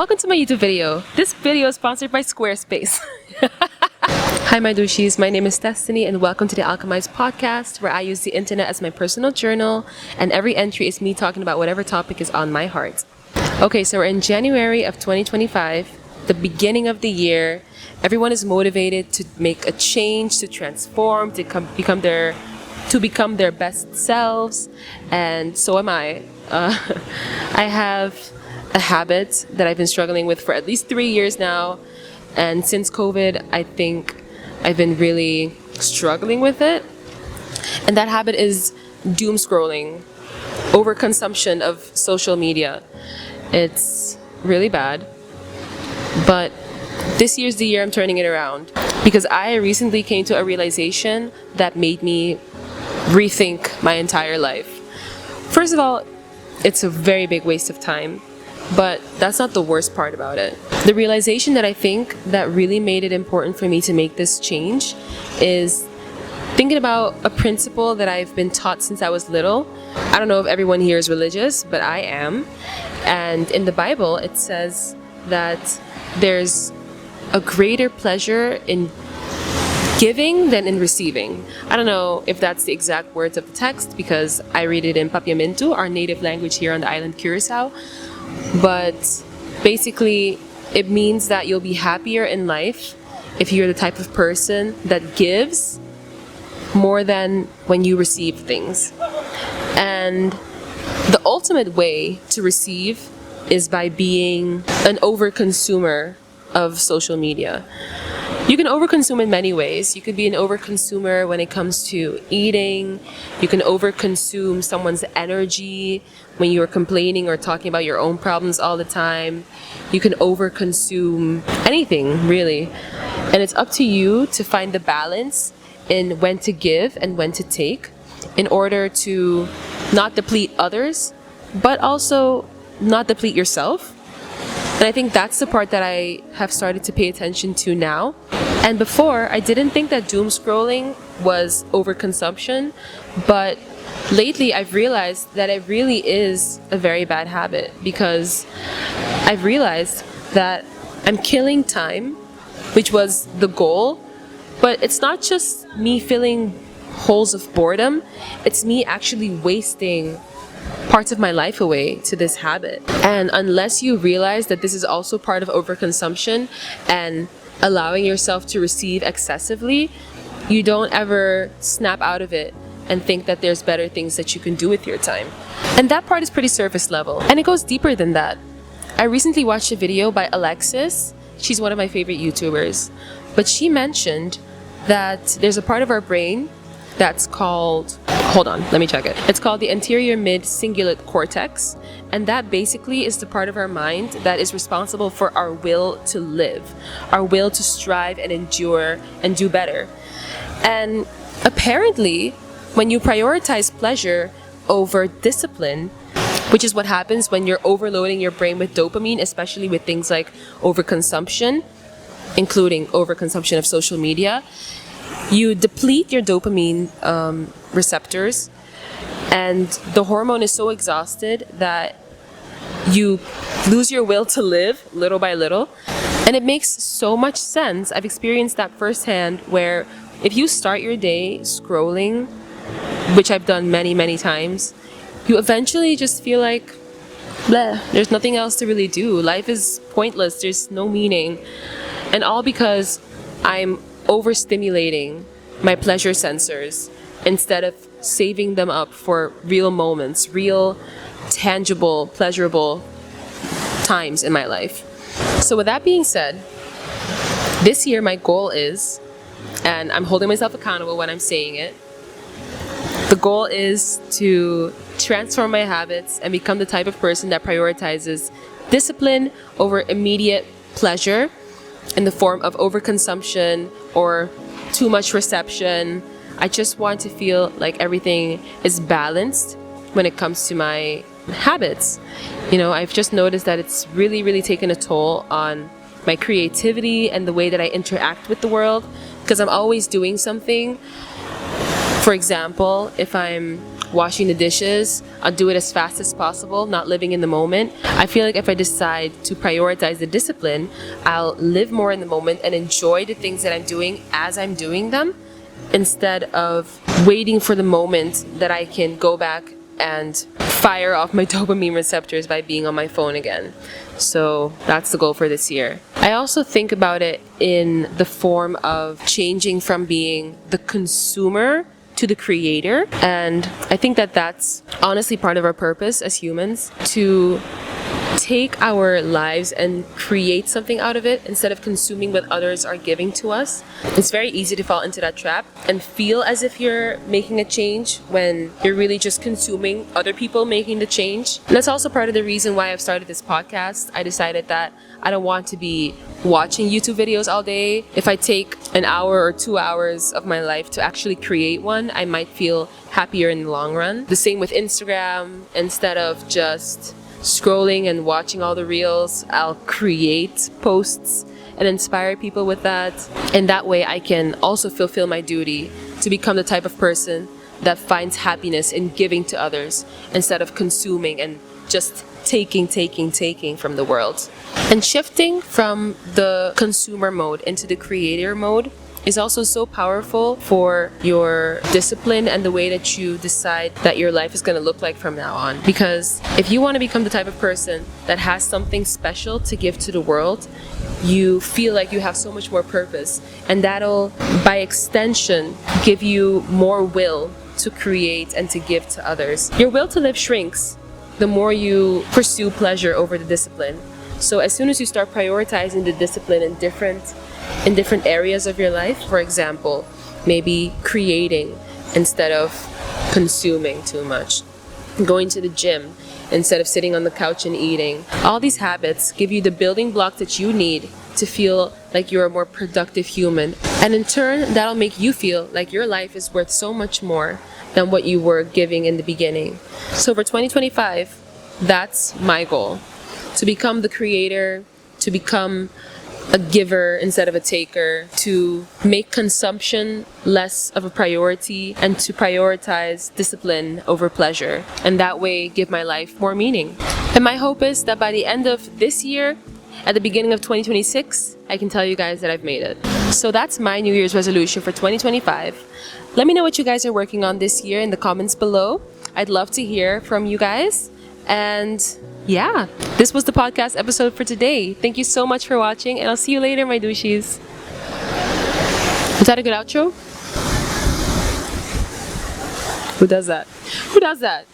Welcome to my YouTube video. This video is sponsored by Squarespace. Hi my dushis, my name is Destiny and welcome to the Alchemize Podcast, where I use the internet as my personal journal and every entry is me talking about whatever topic is on my heart. Okay, so we're in January of 2025, the beginning of the year. Everyone is motivated to make a change, to transform, to become their best selves, and so am I. I have a habit that I've been struggling with for at least 3 years now, and since COVID, I think I've been really struggling with it. And that habit is doom scrolling, overconsumption of social media. It's really bad, but this year's the year I'm turning it around, because I recently came to a realization that made me rethink my entire life. First of all, it's a very big waste of time, but that's not the worst part about it. The realization that I think that really made it important for me to make this change is thinking about a principle that I've been taught since I was little. I don't know if everyone here is religious, but I am. And in the Bible, it says that there's a greater pleasure in giving than in receiving. I don't know if that's the exact words of the text because I read it in Papiamentu, our native language here on the island Curacao. But basically, it means that you'll be happier in life if you're the type of person that gives more than when you receive things. And the ultimate way to receive is by being an overconsumer of social media. You can overconsume in many ways. You could be an overconsumer when it comes to eating. You can overconsume someone's energy when you're complaining or talking about your own problems all the time. You can overconsume anything, really. And it's up to you to find the balance in when to give and when to take in order to not deplete others, but also not deplete yourself. And I think that's the part that I have started to pay attention to now. And before, I didn't think that doom scrolling was overconsumption, but lately I've realized that it really is a very bad habit, because I've realized that I'm killing time, which was the goal, but it's not just me filling holes of boredom, it's me actually wasting parts of my life away to this habit. And unless you realize that this is also part of overconsumption and allowing yourself to receive excessively, you don't ever snap out of it and think that there's better things that you can do with your time. And that part is pretty surface level, and it goes deeper than that. I recently watched a video by Alexis. She's one of my favorite YouTubers, but she mentioned that there's a part of our brain that's called, hold on, let me check it. It's called the anterior mid-cingulate cortex, and that basically is the part of our mind that is responsible for our will to live, our will to strive and endure and do better. And apparently, when you prioritize pleasure over discipline, which is what happens when you're overloading your brain with dopamine, especially with things like overconsumption, including overconsumption of social media, you deplete your dopamine receptors, and the hormone is so exhausted that you lose your will to live little by little. And it makes so much sense. I've experienced that firsthand, where if you start your day scrolling, which I've done many, many times, you eventually just feel like, bleh, there's nothing else to really do. Life is pointless. There's no meaning. And all because I'm overstimulating my pleasure sensors instead of saving them up for real moments, real, tangible, pleasurable times in my life. So with that being said, this year my goal is, and I'm holding myself accountable when I'm saying it, the goal is to transform my habits and become the type of person that prioritizes discipline over immediate pleasure in the form of overconsumption or too much reception. I just want to feel like everything is balanced when it comes to my habits. You know, I've just noticed that it's really, really taken a toll on my creativity and the way that I interact with the world, because I'm always doing something. For example, if I'm washing the dishes, I'll do it as fast as possible, not living in the moment. I feel like if I decide to prioritize the discipline, I'll live more in the moment and enjoy the things that I'm doing as I'm doing them, instead of waiting for the moment that I can go back and fire off my dopamine receptors by being on my phone again. So that's the goal for this year. I also think about it in the form of changing from being the consumer to the creator. And I think that that's honestly part of our purpose as humans, to take our lives and create something out of it instead of consuming what others are giving to us. It's very easy to fall into that trap and feel as if you're making a change when you're really just consuming other people making the change. And that's also part of the reason why I've started this podcast. I decided that I don't want to be watching YouTube videos all day. If I take an hour or 2 hours of my life to actually create one, I might feel happier in the long run. The same with Instagram. Instead of just scrolling and watching all the reels, I'll create posts and inspire people with that. And that way I can also fulfill my duty to become the type of person that finds happiness in giving to others instead of consuming and just taking from the world. And shifting from the consumer mode into the creator mode is also so powerful for your discipline and the way that you decide that your life is going to look like from now on. Because if you want to become the type of person that has something special to give to the world, you feel like you have so much more purpose, and that'll, by extension, give you more will to create and to give to others. Your will to live shrinks the more you pursue pleasure over the discipline. So as soon as you start prioritizing the discipline in different areas of your life, for example, maybe creating instead of consuming too much, going to the gym instead of sitting on the couch and eating, all these habits give you the building block that you need to feel like you're a more productive human. And in turn, that'll make you feel like your life is worth so much more than what you were giving in the beginning. So for 2025, that's my goal. To become the creator, to become a giver instead of a taker, to make consumption less of a priority, and to prioritize discipline over pleasure, and that way give my life more meaning. And my hope is that by the end of this year, at the beginning of 2026, I can tell you guys that I've made it. So that's my New Year's resolution for 2025. Let me know what you guys are working on this year in the comments below. I'd love to hear from you guys. And yeah, this was the podcast episode for today. Thank you so much for watching, and I'll see you later, my douchies. Was that a good outro? Who does that? Who does that?